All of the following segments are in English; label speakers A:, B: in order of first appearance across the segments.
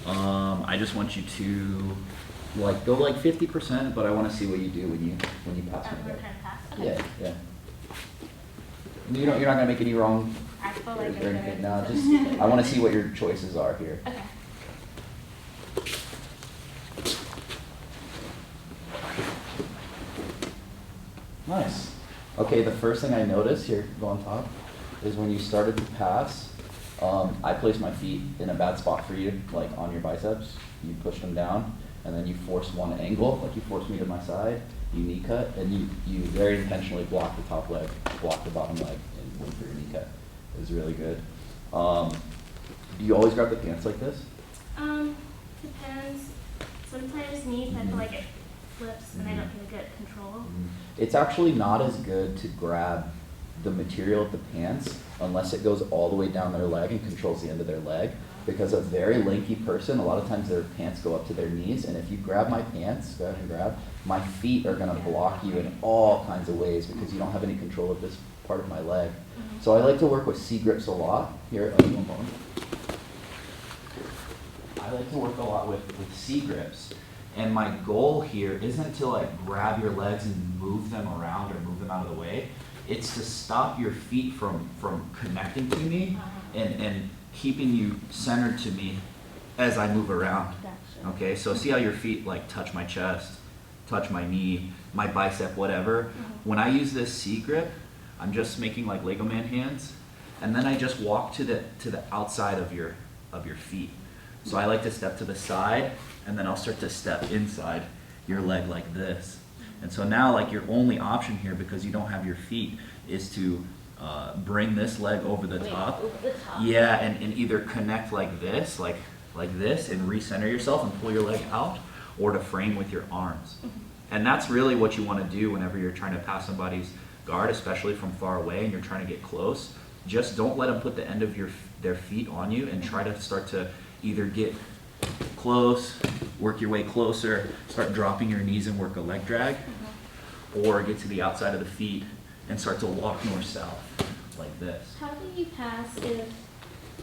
A: I just want you to like go like 50%, but I want to see what you do when you pass me.
B: We're trying to pass? Okay.
A: Yeah, yeah. You're not gonna make any wrong
B: I feel
A: or
B: like I'm
A: anything.
B: good.
A: No, just I want to see what your choices are here.
B: Okay.
A: Nice. Okay, the first thing I noticed here, go on top, is when you started to pass, I placed my feet in a bad spot for you, like on your biceps. You pushed them down, and then you forced one angle, like you forced me to my side, you knee cut, and you very intentionally blocked the top leg, blocked the bottom leg, and went for your knee cut. It was really good. Do you always grab the pants like this?
B: Depends. Sometimes knees, I feel like it flips and I don't get good control.
A: It's actually not as good to grab the material of the pants unless it goes all the way down their leg and controls the end of their leg. Because a very lanky person, a lot of times their pants go up to their knees, and if you grab my pants, go ahead and grab, my feet are gonna block you in all kinds of ways because you don't have any control of this part of my leg. So I like to work with C-grips a lot. Here, I like to work a lot with C-grips. And my goal here isn't to like grab your legs and move them around or move them out of the way. It's to stop your feet from connecting to me and keeping you centered to me as I move around.
B: Gotcha.
A: Okay, so see how your feet like touch my chest, touch my knee, my bicep, whatever. When I use this C-grip, I'm just making like Lego man hands, and then I just walk to the outside of your feet. So I like to step to the side, and then I'll start to step inside your leg like this. And so now like your only option here, because you don't have your feet, is to bring this leg over the top.
B: Over the top.
A: Yeah, and either connect like this, like this, and recenter yourself and pull your leg out, or to frame with your arms. And that's really what you want to do whenever you're trying to pass somebody's guard, especially from far away and you're trying to get close. Just don't let them put the end of their feet on you, and try to start to either get close, work your way closer, start dropping your knees and work a leg drag, or get to the outside of the feet and start to walk north-south like this.
B: How do you pass if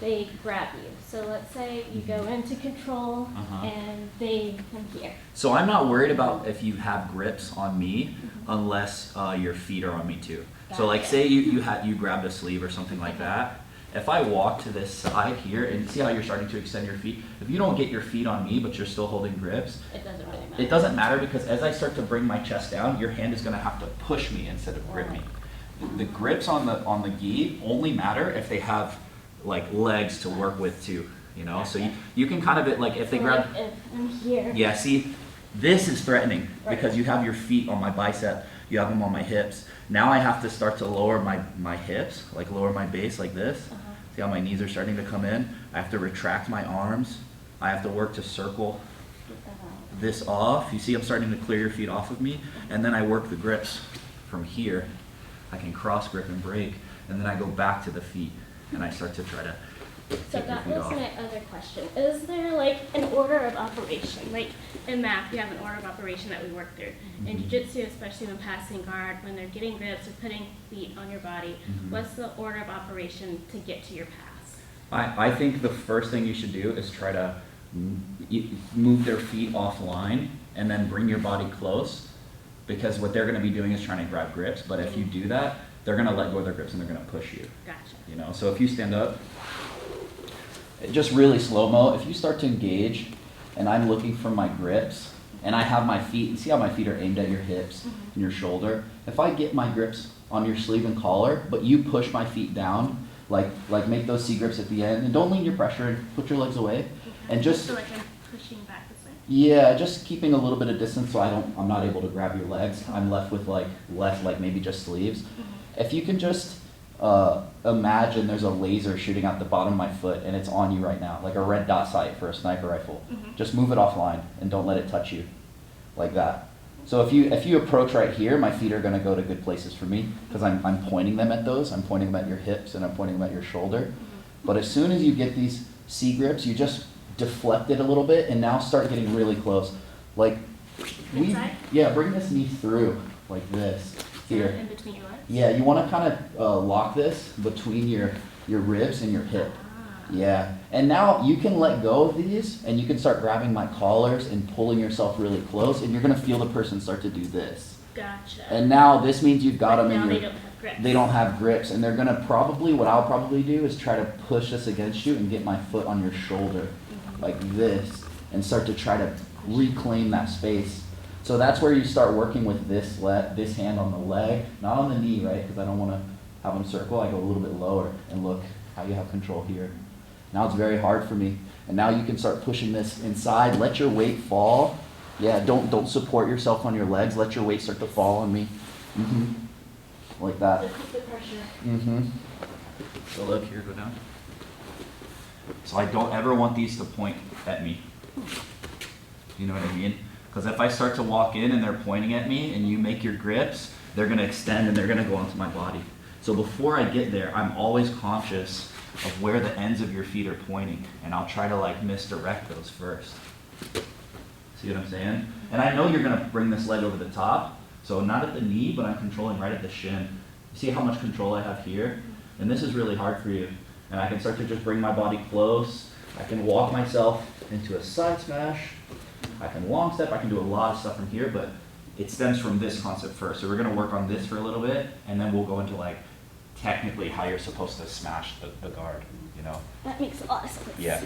B: they grab you? So let's say you go into control and they come here.
A: So I'm not worried about if you have grips on me unless your feet are on me too. So like say you grabbed a sleeve or something like that. If I walk to this side here and see how you're starting to extend your feet, if you don't get your feet on me but you're still holding grips,
B: It doesn't really matter.
A: it doesn't matter, because as I start to bring my chest down, your hand is going to have to push me instead of grip me. The grips on the gi only matter if they have like legs to work with too, you know. So you can kind of like if they
B: So
A: grab.
B: like if I'm here.
A: Yeah, see, this is threatening because you have your feet on my bicep, you have them on my hips. Now I have to start to lower my hips, like lower my base like this. See how my knees are starting to come in? I have to retract my arms. I have to work to circle this off. You see I'm starting to clear your feet off of me, and then I work the grips from here. I can cross grip and break, and then I go back to the feet and I start to try to
B: So
A: take your
B: that
A: feet
B: was
A: off.
B: my other question. Is there like an order of operation? Like in math, you have an order of operation that we work through. In jiu-jitsu, especially when passing guard, when they're getting grips or putting feet on your body, what's the order of operation to get to your pass?
A: I think the first thing you should do is try to move their feet offline and then bring your body close, because what they're going to be doing is trying to grab grips. But if you do that, they're going to let go of their grips and they're going to push you.
B: Gotcha.
A: You know, so if you stand up, just really slow-mo, if you start to engage and I'm looking for my grips and I have my feet, and see how my feet are aimed at your hips and your shoulder, if I get my grips on your sleeve and collar, but you push my feet down, like make those C-grips at the end, and don't lean your pressure and put your legs away, and just,
B: So like I'm pushing back this way?
A: yeah, just keeping a little bit of distance so I'm not able to grab your legs. I'm left with like maybe just sleeves. If you can just imagine there's a laser shooting out the bottom of my foot and it's on you right now, like a red dot sight for a sniper rifle. Just move it offline and don't let it touch you, like that. So if you approach right here, my feet are going to go to good places for me because I'm pointing them at those. I'm pointing them at your hips and I'm pointing them at your shoulder. But as soon as you get these C-grips, you just deflect it a little bit and now start getting really close. Like bring this knee through like this here.
B: In between your legs?
A: Yeah, you want to kind of lock this between your ribs and your hip. Yeah, And now you can let go of these and you can start grabbing my collars and pulling yourself really close, and you're gonna feel the person start to do this.
B: Gotcha.
A: And now this means you've got
B: But
A: them
B: now
A: in
B: they
A: your,
B: don't have grips.
A: they don't have grips, and they're gonna probably, what I'll probably do is try to push this against you and get my foot on your shoulder, like this, and start to try to reclaim that space. So that's where you start working with this hand on the leg, not on the knee, right? Because I don't wanna have them circle. I go a little bit lower, and look how you have control here. Now it's very hard for me. And now you can start pushing this inside. Let your weight fall. Yeah, don't support yourself on your legs. Let your weight start to fall on me. Like that.
B: Just the pressure.
A: So look here, go down. So I don't ever want these to point at me. You know what I mean? Because if I start to walk in and they're pointing at me and you make your grips, they're gonna extend and they're gonna go onto my body. So before I get there, I'm always conscious of where the ends of your feet are pointing, and I'll try to like misdirect those first. See what I'm saying? And I know you're gonna bring this leg over the top, so not at the knee, but I'm controlling right at the shin. You see how much control I have here? And this is really hard for you. And I can start to just bring my body close. I can walk myself into a side smash. I can long step, I can do a lot of stuff from here, but it stems from this concept first. So we're gonna work on this for a little bit, and then we'll go into like technically how you're supposed to smash the guard, you know?
B: That makes a lot of sense.
A: Yeah.